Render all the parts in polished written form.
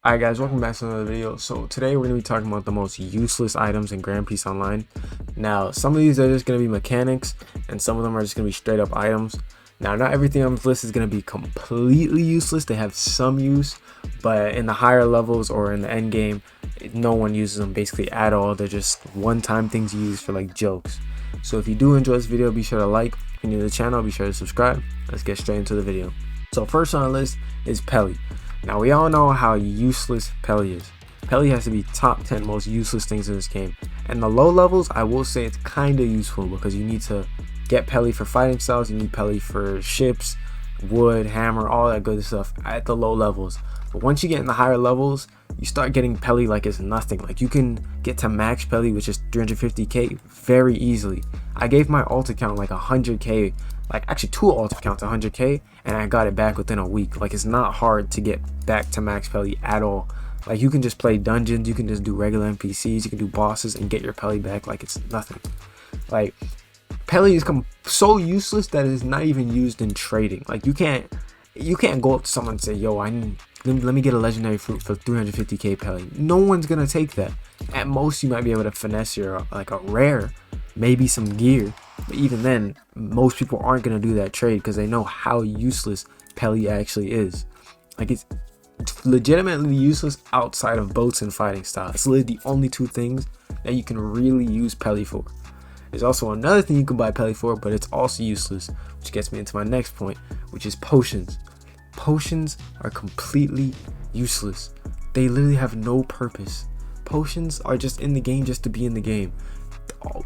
Alright guys, welcome back to another video. So today we're going to be talking about the most useless items in Grand Prix Online. Now some of these are just going to be mechanics and some of them are just going to be straight up items. Now not everything on this list is going to be completely useless. They have some use, but in the higher levels or in the end game, no one uses them basically at all. They're just one-time things you use for like jokes. So if you do enjoy this video, be sure to like. If you're new to the channel, be sure to subscribe. Let's get straight into the video. So first on the list is Peli. Now we all know how useless Peli is. Peli has to be top 10 most useless things in this game. And the low levels, I will say it's kind of useful because you need to get Peli for fighting styles, you need Peli for ships, wood, hammer, all that good stuff at the low levels. But once you get in the higher levels, you start getting Peli like it's nothing. Like you can get to max Peli, which is 350k, very easily. I gave my ult account like 100k, like actually two ult accounts 100k, and I got it back within a week. Like it's not hard to get back to max Peli at all. Like you can just play dungeons, you can just do regular NPCs, you can do bosses and get your Peli back like it's nothing. Like Peli is so useless that it's not even used in trading. Like you can't go up to someone and say, yo, let me get a legendary fruit for 350k Peli. No one's gonna take that. At most you might be able to finesse your like a rare, maybe some gear, but even then most people aren't gonna do that trade because they know how useless Peli actually is. Like it's legitimately useless outside of boats and fighting style. It's literally the only two things that you can really use Peli for. There's also another thing you can buy Peli for, but it's also useless, which gets me into my next point, which is potions. Potions are completely useless. They literally have no purpose. Potions are just in the game just to be in the game.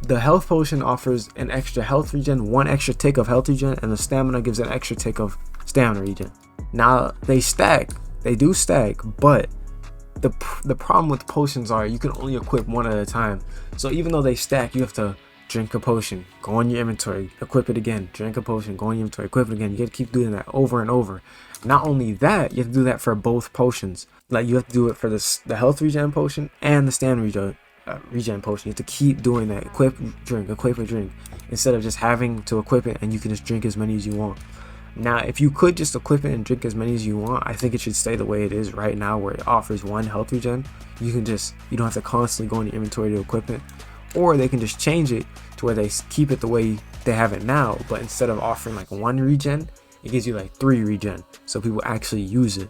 The health potion offers an extra health regen, one extra tick of health regen, and the stamina gives an extra tick of stamina regen. Now they stack, they do stack, but the problem with potions are you can only equip one at a time. So even though they stack, you have to drink a potion, go in your inventory, equip it again, drink a potion, go in your inventory, equip it again. You gotta keep doing that over and over. Not only that, you have to do that for both potions. Like you have to do it for the health regen potion and the stamina regen potion. You have to keep doing that. Equip, drink, instead of just having to equip it and you can just drink as many as you want. Now if you could just equip it and drink as many as you want, I think it should stay the way it is right now, where it offers one health regen. You don't have to constantly go in your inventory to equip it. Or they can just change it to where they keep it the way they have it now, but instead of offering like one regen, it gives you like 3 regen, so people actually use it.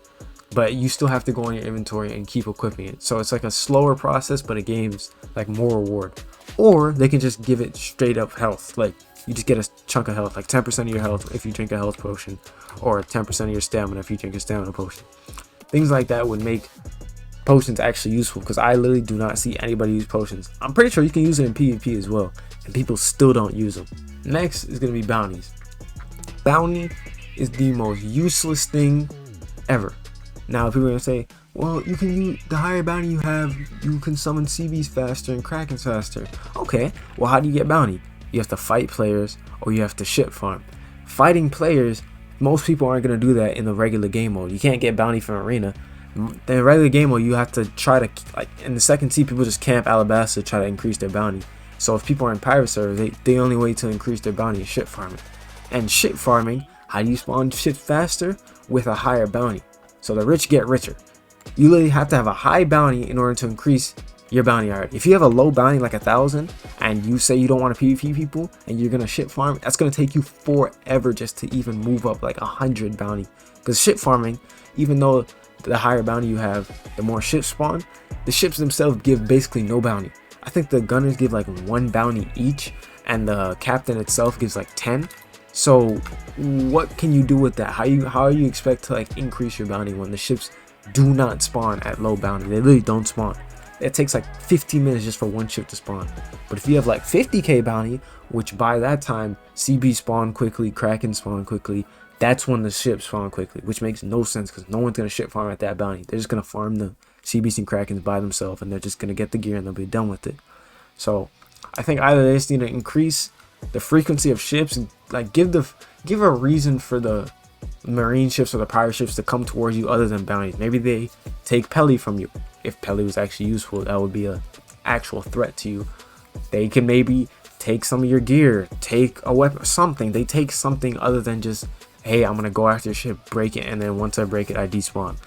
But you still have to go in your inventory and keep equipping it. So it's like a slower process, but it gains like more reward. Or they can just give it straight up health. Like you just get a chunk of health, like 10% of your health if you drink a health potion, or 10% of your stamina if you drink a stamina potion. Things like that would make potions actually useful, because I literally do not see anybody use potions. I'm pretty sure you can use it in PvP as well, and people still don't use them. Next is going to be bounties. Bounty is the most useless thing ever. Now people are going to say, well, you can use the higher bounty you have, you can summon CBs faster and Krakens faster. Okay, well how do you get bounty? You have to fight players or you have to ship farm. Fighting players, most people aren't going to do that in the regular game mode. You can't get bounty from arena. In regular game mode, you have to try to, like in the second seat, people just camp Alabasta to try to increase their bounty. So if people are in pirate servers, the only way to increase their bounty is ship farming. And ship farming, how do you spawn ships faster? With a higher bounty. So the rich get richer. You literally have to have a high bounty in order to increase your bounty already. If you have a low bounty like 1,000 and you say you don't want to PvP people and you're gonna ship farm, that's gonna take you forever just to even move up like 100 bounty. Because ship farming, even though the higher bounty you have, the more ships spawn, the ships themselves give basically no bounty. I think the gunners give like 1 bounty each, and the captain itself gives like 10. So what can you do with that? How are you expect to like increase your bounty when the ships do not spawn at low bounty? They literally don't spawn. It takes like 15 minutes just for one ship to spawn. But if you have like 50k bounty, which by that time CB spawn quickly, Kraken spawn quickly, that's when the ships spawn quickly, which makes no sense because no one's going to ship farm at that bounty. They're just going to farm the CBs and Krakens by themselves, and they're just going to get the gear and they'll be done with it. So I think either they just need to increase the frequency of ships and like give a reason for the marine ships or the pirate ships to come towards you other than bounties. Maybe they take Peli from you. If Peli was actually useful, that would be an actual threat to you. They can maybe take some of your gear, take a weapon, something. They take something other than just hey, I'm gonna go after your ship, break it, and then once I break it, I despawn.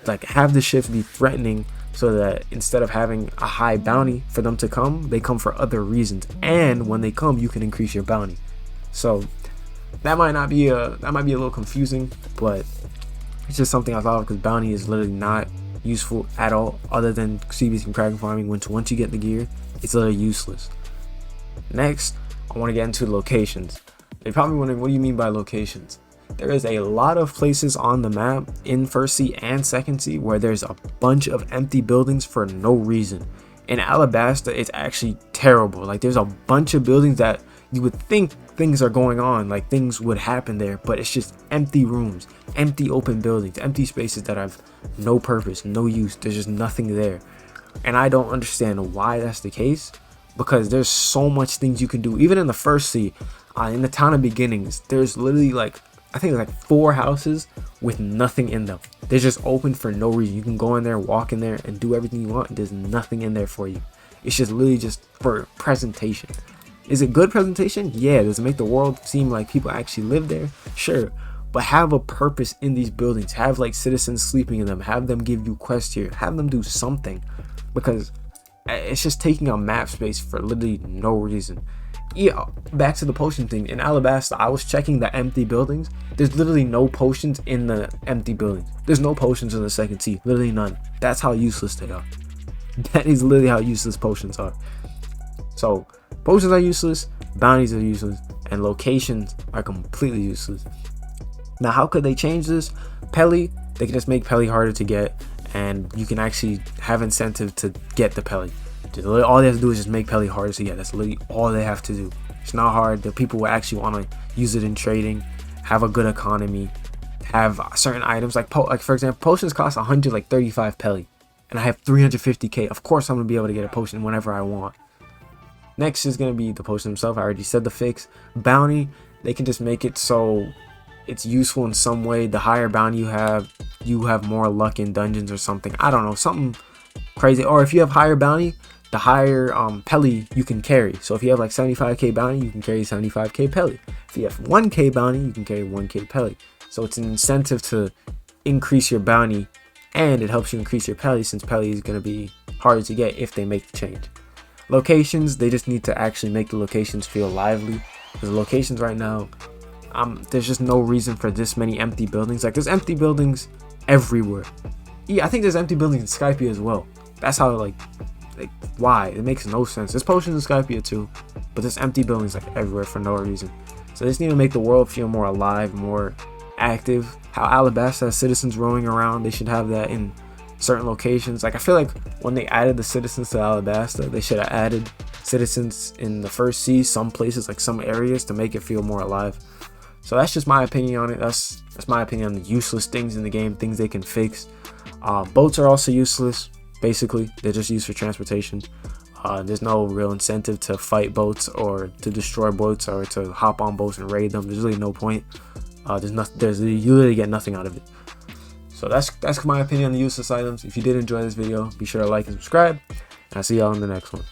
Like, have the ships be threatening, so that instead of having a high bounty for them to come, they come for other reasons, and when they come, you can increase your bounty. So that might be a little confusing, but it's just something I thought of, because bounty is literally not useful at all, other than CBs and Kraken farming. Once you get the gear, it's literally useless. Next, I want to get into locations. You're probably wondering, what do you mean by locations? There is a lot of places on the map in First Sea and Second Sea where there's a bunch of empty buildings for no reason. In Alabasta, it's actually terrible. Like, there's a bunch of buildings that you would think things are going on, like things would happen there, but it's just empty rooms, empty open buildings, empty spaces that have no purpose, no use. There's just nothing there. And I don't understand why that's the case, because there's so much things you can do. Even in the First Sea, in the town of beginnings, there's literally like, I think like 4 houses with nothing in them. They're just open for no reason. You can go in there, walk in there, and do everything you want, and there's nothing in there for you. It's just literally just for presentation. Is it good presentation? Yeah. Does it make the world seem like people actually live there? Sure. But have a purpose in these buildings. Have like citizens sleeping in them. Have them give you quests here. Have them do something, because it's just taking up map space for literally no reason. Yeah, back to the potion thing. In Alabasta, I was checking the empty buildings. There's literally no potions in the empty buildings. There's no potions in the Second Sea. Literally none. That's how useless they are. That is literally how useless potions are. So, potions are useless, bounties are useless, and locations are completely useless. Now, how could they change this? Peli, they can just make Peli harder to get, and you can actually have incentive to get the Peli. All they have to do is just make Peli harder to get. That's literally all they have to do. It's not hard. The people will actually want to use it in trading, have a good economy, have certain items like for example, potions cost 135 Peli, and I have 350k. Of course, I'm gonna be able to get a potion whenever I want. Next is gonna be the potion himself. I already said the fix. Bounty, they can just make it so it's useful in some way. The higher bounty you have more luck in dungeons or something. I don't know, something crazy. Or if you have higher bounty, the higher Peli you can carry. So if you have like 75k bounty, you can carry 75k Peli. If you have 1k bounty, you can carry 1k Peli. So it's an incentive to increase your bounty, and it helps you increase your Peli, since Peli is going to be harder to get if they make the change. Locations, they just need to actually make the locations feel lively, because the locations right now, there's just no reason for this many empty buildings. Like, there's empty buildings everywhere. Yeah, I think there's empty buildings in Skypia as well. That's how like why? It makes no sense. There's potions in Skypia too, but there's empty buildings like everywhere for no reason. So they just need to make the world feel more alive, more active. How Alabasta has citizens roaming around, they should have that in certain locations. Like, I feel like when they added the citizens to Alabasta, they should have added citizens in the First Sea, some places, like some areas, to make it feel more alive. So that's just my opinion on it. That's my opinion on the useless things in the game, things they can fix. Boats are also useless. Basically, they're just used for transportation. There's no real incentive to fight boats or to destroy boats or to hop on boats and raid them. There's really no point. You literally get nothing out of it. So that's my opinion on the useless items. If you did enjoy this video, be sure to like and subscribe, and I'll see y'all in the next one.